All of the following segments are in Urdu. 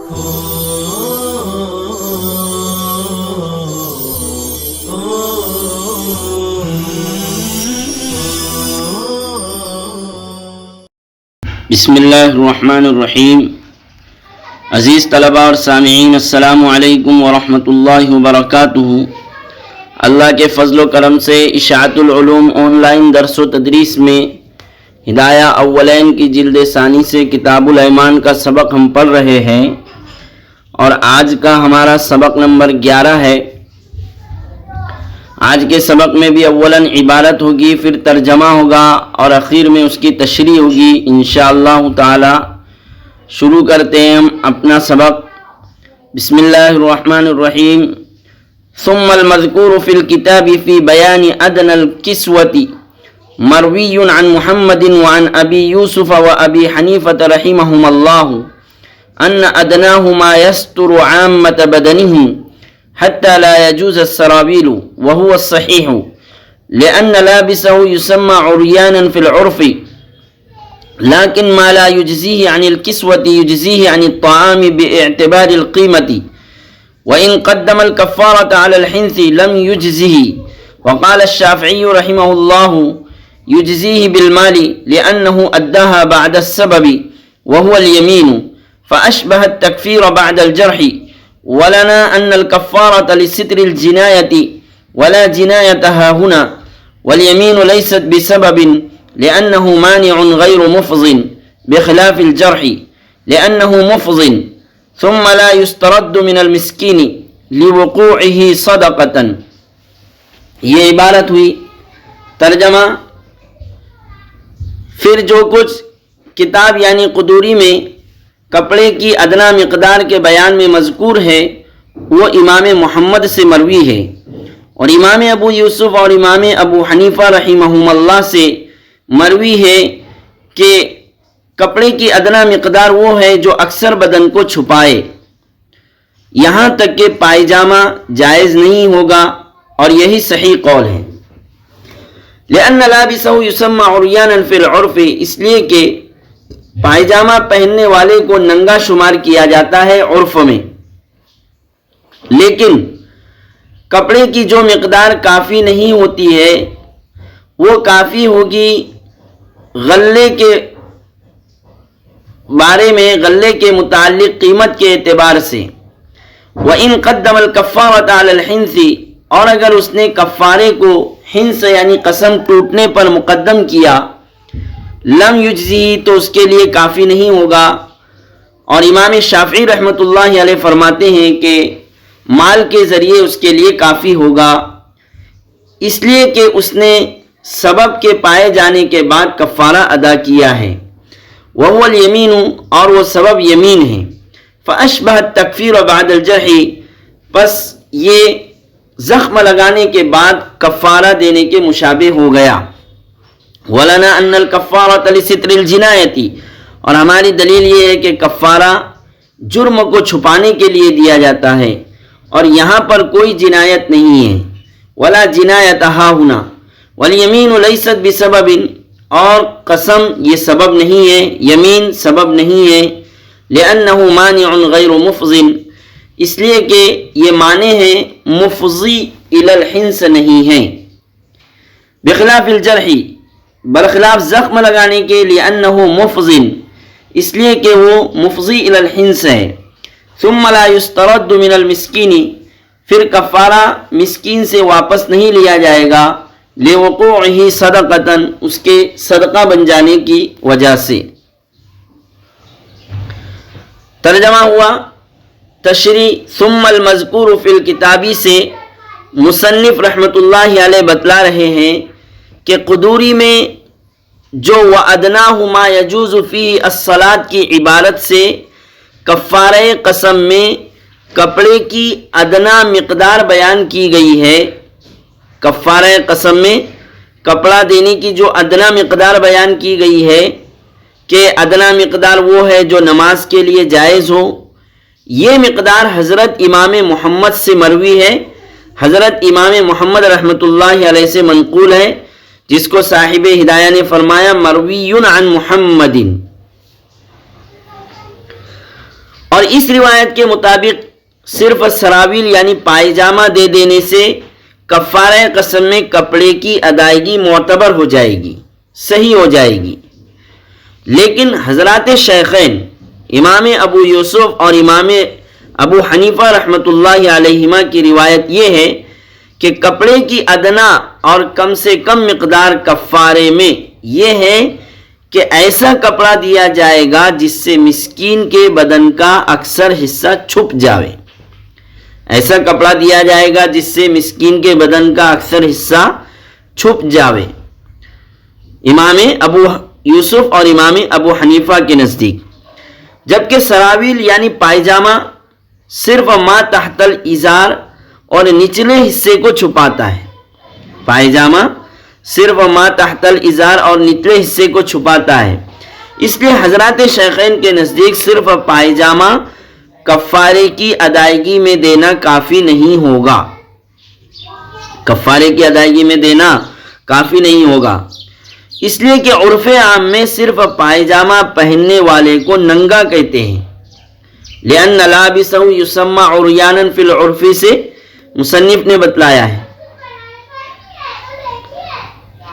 بسم اللہ الرحمن الرحیم۔ عزیز طلباء اور سامعین، السلام علیکم ورحمۃ اللہ وبرکاتہ۔ اللہ کے فضل و کرم سے اشاعت العلوم آن لائن درس و تدریس میں ہدایہ اولین کی جلد ثانی سے کتاب الایمان کا سبق ہم پڑھ رہے ہیں، اور آج کا ہمارا سبق نمبر 11 ہے۔ آج کے سبق میں بھی اولاً عبارت ہوگی، پھر ترجمہ ہوگا اور اخیر میں اس کی تشریح ہوگی انشاءاللہ تعالی۔ شروع کرتے ہیں ہم اپنا سبق۔ بسم اللہ الرحمن الرحیم۔ ثم المذکور فی الکتاب فی بیان ادنى الکسوة مروی عن محمد وعن ابی یوسف وابی حنیفة رحمہم اللہ ان ادناہ ما یستر عامة بدنہ حتى لا يجوز السرابيل وهو الصحيح لأن لابسه يسمى عريانا في العرف، لكن ما لا يجزيه عن الكسوة يجزيه عن الطعام باعتبار القيمة، وإن قدم الكفارة على الحنث لم يجزيه. وقال الشافعي رحمه الله يجزيه بالمال لأنه أداها بعد السبب وهو اليمين، فأشبه التكفير بعد الجرح. ولنا أن الكفارة لستر الجناية ولا جنايتها هنا، واليمين ليست بسبب لأنه مانع غير مفض بخلاف الجرح لأنه مفض. ثم لا يسترد من المسكين لوقوعه صدقة. یہ عبارت ہوئی۔ ترجمہ: پھر جو کچھ کتاب یعنی قدوری میں کپڑے کی ادنا مقدار کے بیان میں مذکور ہے وہ امام محمد سے مروی ہے، اور امام ابو یوسف اور امام ابو حنیفہ رحمہم اللہ سے مروی ہے کہ کپڑے کی ادنا مقدار وہ ہے جو اکثر بدن کو چھپائے، یہاں تک کہ پائجامہ جائز نہیں ہوگا، اور یہی صحیح قول ہے۔ لأن لابسه يسمى عريانا في العرف، اس لیے کہ پائجامہ پہننے والے کو ننگا شمار کیا جاتا ہے عرف میں، لیکن کپڑے کی جو مقدار کافی نہیں ہوتی ہے وہ کافی ہوگی غلے کے بارے میں، غلے کے متعلق قیمت کے اعتبار سے۔ وَإِن قَدَّمَ الْكَفَّارَةَ عَلَى الْحِنْثِ، اور اگر اس نے کفارے کو حنث یعنی قسم ٹوٹنے پر مقدم کیا، لم یجزی، تو اس کے لیے کافی نہیں ہوگا۔ اور امام شافعی رحمۃ اللہ علیہ فرماتے ہیں کہ مال کے ذریعے اس کے لیے کافی ہوگا، اس لیے کہ اس نے سبب کے پائے جانے کے بعد کفارہ ادا کیا ہے۔ وہو الیمین، اور وہ سبب یمین ہے۔ فاشبہ التکفیر بعد الجرح، پس یہ زخم لگانے کے بعد کفارہ دینے کے مشابہ ہو گیا۔ وَلَنَا أَنَّ الْكَفَّارَةَ لِسِتْرِ الْجِنَایَةِ، اور ہماری دلیل یہ ہے کہ کفارہ جرم کو چھپانے کے لیے دیا جاتا ہے، اور یہاں پر کوئی جنایت نہیں ہے۔ وَلَا جِنَایَتَهَا هُنَا وَالْيَمِينُ لَيْسَتْ بِسَبَبٍ، اور قسم یہ سبب نہیں ہے، یمین سبب نہیں ہے۔ لِأَنَّهُ مَانِعٌ غَيْرُ مُفْضٍ، اس لیے کہ یہ مانع ہے، مفضی الی الحنث نہیں ہے۔ بخلاف الجرح، برخلاف زخم لگانے کے، لِأَنَّهُ مُفْضٍ، اس لیے کہ وہ مفضی الی الحنث ہے۔ ثم لا يسترد من المسکین، پھر کفارہ مسکین سے واپس نہیں لیا جائے گا، لِوَقُوعِهِ صَدَقَةً، اس کے صدقہ بن جانے کی وجہ سے۔ ترجمہ ہوا۔ تشریح: ثم المذکور فی الکتابی سے مصنف رحمۃ اللہ علیہ بتلا رہے ہیں کہ قدوری میں جو وَأَدْنَاهُ مَا يَجُوزُ فِيهِ الصَّلَاةِ کی عبارت سے کفارہ قسم میں کپڑے کی ادنا مقدار بیان کی گئی ہے، کفارہ قسم میں کپڑا دینے کی جو ادنا مقدار بیان کی گئی ہے کہ ادنا مقدار وہ ہے جو نماز کے لیے جائز ہو، یہ مقدار حضرت امام محمد سے مروی ہے، حضرت امام محمد رحمۃ اللہ علیہ سے منقول ہے، جس کو صاحب ہدایہ نے فرمایا مروی عن محمد۔ اور اس روایت کے مطابق صرف سراویل یعنی پائجامہ دے دینے سے کفارہ قسم میں کپڑے کی ادائیگی معتبر ہو جائے گی، صحیح ہو جائے گی۔ لیکن حضرات شیخین امام ابو یوسف اور امام ابو حنیفہ رحمۃ اللہ علیہما کی روایت یہ ہے کہ کپڑے کی ادنا اور کم سے کم مقدار کفارے میں یہ ہے کہ ایسا کپڑا دیا جائے گا جس سے مسکین کے بدن کا اکثر حصہ چھپ جاوے، ایسا کپڑا دیا جائے گا جس سے مسکین کے بدن کا اکثر حصہ چھپ جاوے، امام ابو یوسف اور امام ابو حنیفہ کے نزدیک۔ جبکہ سراویل یعنی پائجامہ صرف ما تحت الازار اور نچلے حصے کو چھپاتا ہے، پائجامہ صرف ما تحت الازار اور نچلے حصے کو چھپاتا ہے، اس لیے حضرات شیخین کے نزدیک صرف پائجامہ کفارے کی ادائیگی میں دینا کافی نہیں ہوگا، کفارے کی ادائیگی میں دینا کافی نہیں ہوگا، اس لیے کہ عرف عام میں صرف پائجامہ پہننے والے کو ننگا کہتے ہیں، لأن لابسہ یسمى عریانا فی العرف سے مصنف نے بتلایا ہے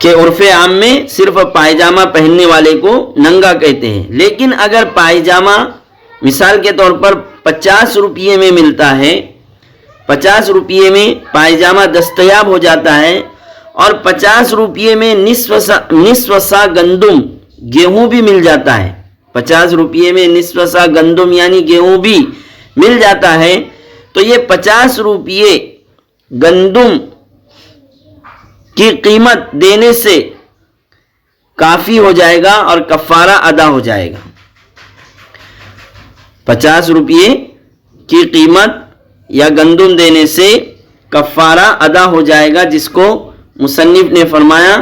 کہ عرف عام میں صرف پائجامہ پہننے والے کو ننگا کہتے ہیں۔ لیکن اگر پائجامہ مثال کے طور پر 50 روپیے میں ملتا ہے، 50 روپیے میں پائجامہ دستیاب ہو جاتا ہے اور 50 روپیے میں نصف سا گندم گیہوں بھی مل جاتا ہے، 50 روپیے میں نصف سا گندم یعنی گیہوں بھی مل جاتا ہے، تو یہ 50 روپیے گندم کی قیمت دینے سے کافی ہو جائے گا اور کفارہ ادا ہو جائے گا۔ 50 روپیے کی قیمت یا گندم دینے سے کفارہ ادا ہو جائے گا، جس کو مصنف نے فرمایا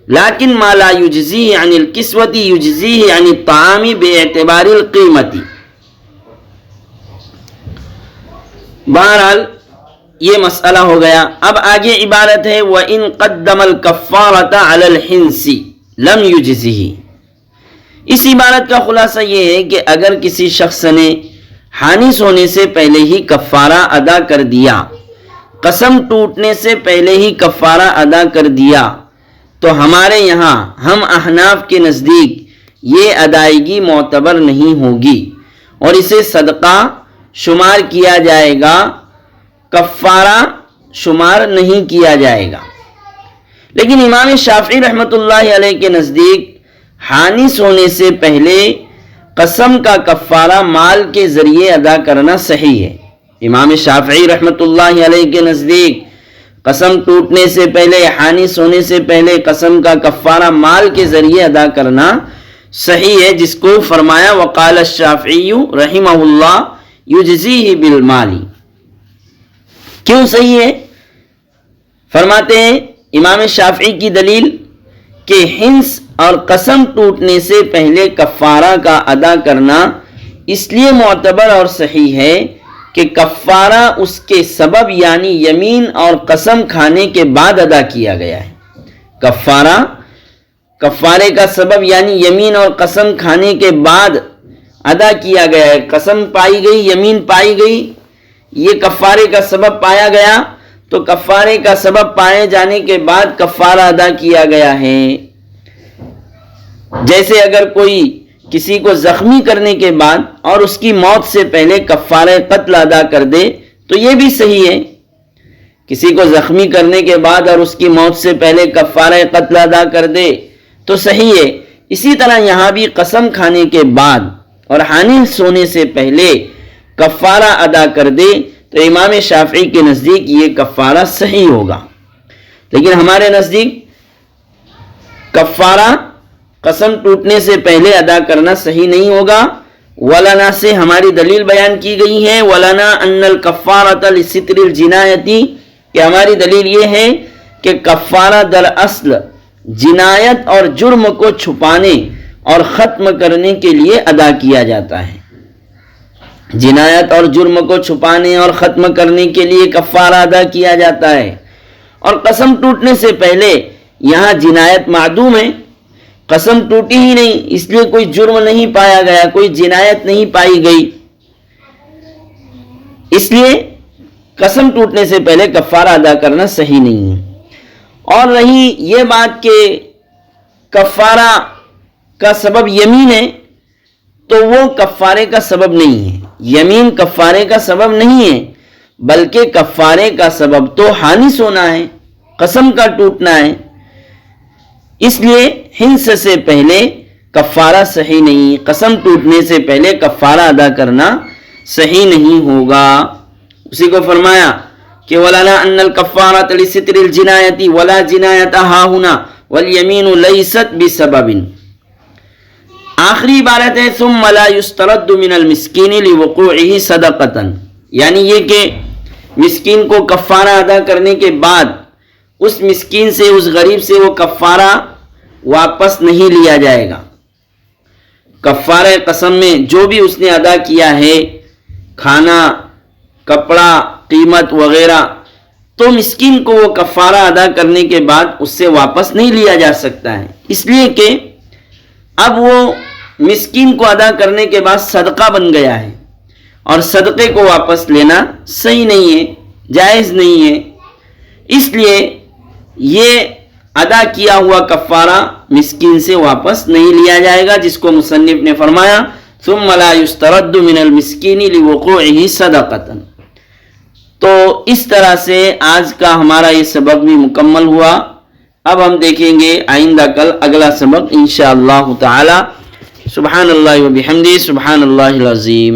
لیکن ما لا یجزیہ عن الکسوۃ یجزیہ عن الطعام باعتبار القیمت۔ بہرحال یہ مسئلہ ہو گیا۔ اب آگے عبارت ہے وَإِن قَدَّمَ الْكَفَّارَةَ عَلَى الْحِنْسِ لَمْ يُجْزِهِ۔ اس عبارت کا خلاصہ یہ ہے کہ اگر کسی شخص نے حانث ہونے سے پہلے ہی کفارہ ادا کر دیا، قسم ٹوٹنے سے پہلے ہی کفارہ ادا کر دیا، تو ہمارے یہاں ہم احناف کے نزدیک یہ ادائیگی معتبر نہیں ہوگی اور اسے صدقہ شمار کیا جائے گا، کفارہ شمار نہیں کیا جائے گا۔ لیکن امام شافعی رحمۃ اللہ علیہ کے نزدیک حانث ہونے سے پہلے قسم کا کفارہ مال کے ذریعے ادا کرنا صحیح ہے۔ امام شافعی رحمۃ اللہ علیہ کے نزدیک قسم ٹوٹنے سے پہلے، حانث ہونے سے پہلے قسم کا کفارہ مال کے ذریعے ادا کرنا صحیح ہے، جس کو فرمایا وقال الشافعی رحمہ اللہ یجزیہ بالمال۔ کیوں صحیح ہے؟ فرماتے ہیں امام شافعی کی دلیل کہ حنث اور قسم ٹوٹنے سے پہلے کفارہ کا ادا کرنا اس لیے معتبر اور صحیح ہے کہ کفارہ اس کے سبب یعنی یمین اور قسم کھانے کے بعد ادا کیا گیا ہے۔ کفارے کا سبب یعنی یمین اور قسم کھانے کے بعد ادا کیا گیا ہے۔ قسم پائی گئی، یمین پائی گئی، یہ کفارے کا سبب پایا گیا، تو کفارے کا سبب پائے جانے کے بعد کفارہ ادا کیا گیا ہے۔ جیسے اگر کوئی کسی کو زخمی کرنے کے بعد اور اس کی موت سے پہلے کفارہ قتل ادا کر دے تو یہ بھی صحیح ہے۔ کسی کو زخمی کرنے کے بعد اور اس کی موت سے پہلے کفارہ قتل ادا کر دے تو صحیح ہے۔ اسی طرح یہاں بھی قسم کھانے کے بعد اور حانث ہونے سے پہلے کفارہ ادا کر دے تو امام شافعی کے نزدیک یہ کفارہ صحیح ہوگا۔ لیکن ہمارے نزدیک کفارہ قسم ٹوٹنے سے پہلے ادا کرنا صحیح نہیں ہوگا۔ ولنا سے ہماری دلیل بیان کی گئی ہے، ولنا ان الکفارۃ لستر الجنایتی، کہ ہماری دلیل یہ ہے کہ کفارہ دراصل جنایت اور جرم کو چھپانے اور ختم کرنے کے لیے ادا کیا جاتا ہے۔ جنایت اور جرم کو چھپانے اور ختم کرنے کے لیے کفارہ ادا کیا جاتا ہے، اور قسم ٹوٹنے سے پہلے یہاں جنایت معدوم ہے، قسم ٹوٹی ہی نہیں، اس لیے کوئی جرم نہیں پایا گیا، کوئی جنایت نہیں پائی گئی، اس لیے قسم ٹوٹنے سے پہلے کفارہ ادا کرنا صحیح نہیں ہے. اور رہی یہ بات کہ کفارہ کا سبب یمین ہے، تو وہ کفارے کا سبب نہیں ہے. یمین کفارے کا سبب نہیں ہے، بلکہ کفارے کا سبب تو حانث ہونا ہے، قسم کا ٹوٹنا ہے. اس لیے حنث سے پہلے کفارہ صحیح نہیں، قسم ٹوٹنے سے پہلے کفارہ ادا کرنا صحیح نہیں ہوگا. اسی کو فرمایا کہ وَلَنَا أَنَّ الْكَفَّارَةَ لِسِتْرِ الْجِنَایَةِ وَلَا جِنَایَةَ هَاهُنَا وَالْيَمِينُ لَيْسَتْ بِسَبَبٍ. آخری عبارت ہے ثُمَّ لَا يُسْتَرَدُّ مِنَ الْمِسْكِينِ لِوُقُوعِهِ صَدَقَةً، یعنی یہ کہ مسکین کو کفارہ ادا کرنے کے بعد اس مسکین سے، اس غریب سے وہ کفارہ واپس نہیں لیا جائے گا. کفارہ قسم میں جو بھی اس نے ادا کیا ہے، کھانا، کپڑا، قیمت وغیرہ، تو مسکین کو وہ کفارہ ادا کرنے کے بعد اس سے واپس نہیں لیا جا سکتا ہے، اس لیے کہ اب وہ مسکین کو ادا کرنے کے بعد صدقہ بن گیا ہے، اور صدقے کو واپس لینا صحیح نہیں ہے، جائز نہیں ہے. اس لیے یہ ادا کیا ہوا کفارہ مسکین سے واپس نہیں لیا جائے گا، جس کو مصنف نے فرمایا ثم لا يسترد من المسکین لوقوعه صدقة. تو اس طرح سے آج کا ہمارا یہ سبق بھی مکمل ہوا. اب ہم دیکھیں گے آئندہ کل اگلا سبق انشاءاللہ تعالی. سبحان اللہ و بحمدہ، سبحان اللہ العظیم.